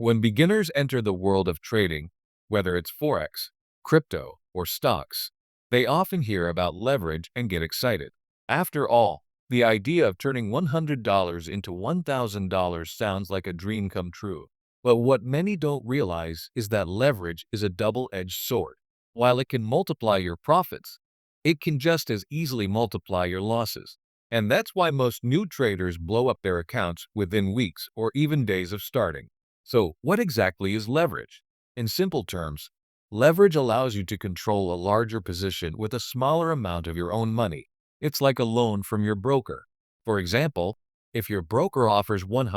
When beginners enter the world of trading, whether it's forex, crypto, or stocks, they often hear about leverage and get excited. After all, the idea of turning $100 into $1,000 sounds like a dream come true. But what many don't realize is that leverage is a double-edged sword. While it can multiply your profits, it can just as easily multiply your losses. And that's why most new traders blow up their accounts within weeks or even days of starting. So, what exactly is leverage? In simple terms, leverage allows you to control a larger position with a smaller amount of your own money. It's like a loan from your broker. For example, if your broker offers 1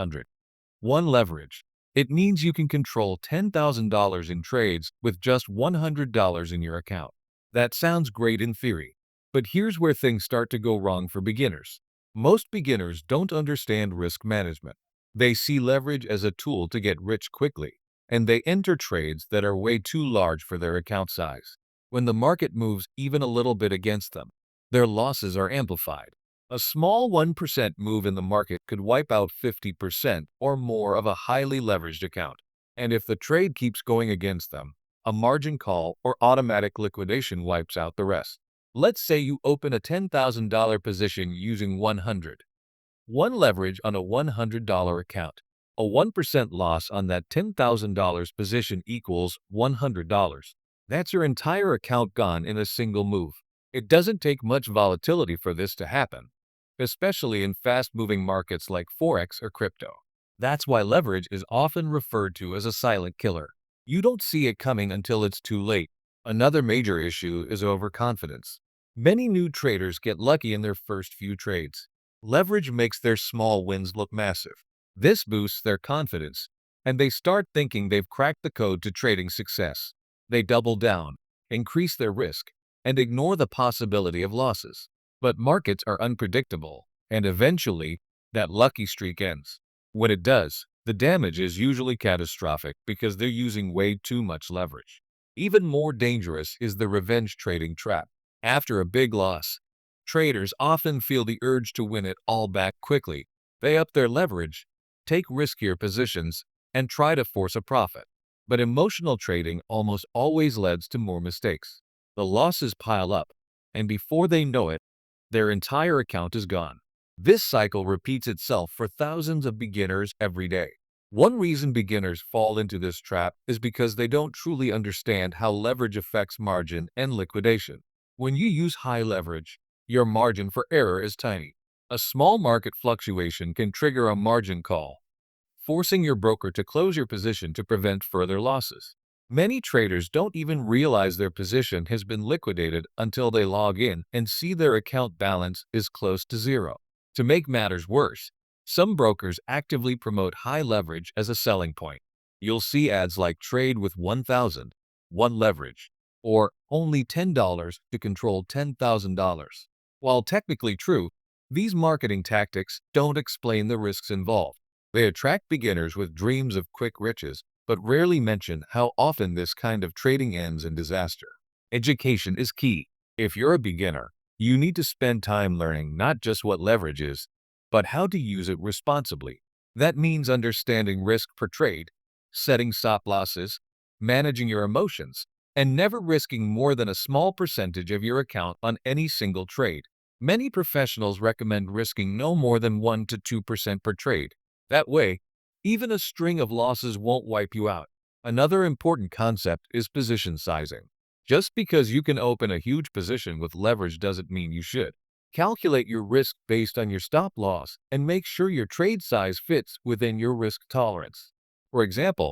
leverage, it means you can control $10,000 in trades with just $100 in your account. That sounds great in theory, but here's where things start to go wrong for beginners. Most beginners don't understand risk management. They see leverage as a tool to get rich quickly, and they enter trades that are way too large for their account size. When the market moves even a little bit against them, their losses are amplified. A small 1% move in the market could wipe out 50% or more of a highly leveraged account. And if the trade keeps going against them, a margin call or automatic liquidation wipes out the rest. Let's say you open a $10,000 position using 1 leverage on a $100 account. A 1% loss on that $10,000 position equals $100. That's your entire account gone in a single move. It doesn't take much volatility for this to happen, especially in fast-moving markets like forex or crypto. That's why leverage is often referred to as a silent killer. You don't see it coming until it's too late. Another major issue is overconfidence. Many new traders get lucky in their first few trades. Leverage makes their small wins look massive. This boosts their confidence, and they start thinking they've cracked the code to trading success. They double down, increase their risk, and ignore the possibility of losses. But markets are unpredictable, and eventually, that lucky streak ends. When it does, the damage is usually catastrophic because they're using way too much leverage. Even more dangerous is the revenge trading trap. After a big loss, traders often feel the urge to win it all back quickly. They up their leverage, take riskier positions, and try to force a profit. But emotional trading almost always leads to more mistakes. The losses pile up, and before they know it, their entire account is gone. This cycle repeats itself for thousands of beginners every day. One reason beginners fall into this trap is because they don't truly understand how leverage affects margin and liquidation. When you use high leverage, your margin for error is tiny. A small market fluctuation can trigger a margin call, forcing your broker to close your position to prevent further losses. Many traders don't even realize their position has been liquidated until they log in and see their account balance is close to zero. To make matters worse, some brokers actively promote high leverage as a selling point. You'll see ads like trade with 1 leverage, or only $10 to control $10,000. While technically true, these marketing tactics don't explain the risks involved. They attract beginners with dreams of quick riches, but rarely mention how often this kind of trading ends in disaster. Education is key. If you're a beginner, you need to spend time learning not just what leverage is, but how to use it responsibly. That means understanding risk per trade, setting stop losses, managing your emotions, and never risking more than a small percentage of your account on any single trade. Many professionals recommend risking no more than 1 to 2% per trade. That way, even a string of losses won't wipe you out. Another important concept is position sizing. Just because you can open a huge position with leverage doesn't mean you should. Calculate your risk based on your stop loss and make sure your trade size fits within your risk tolerance. For example,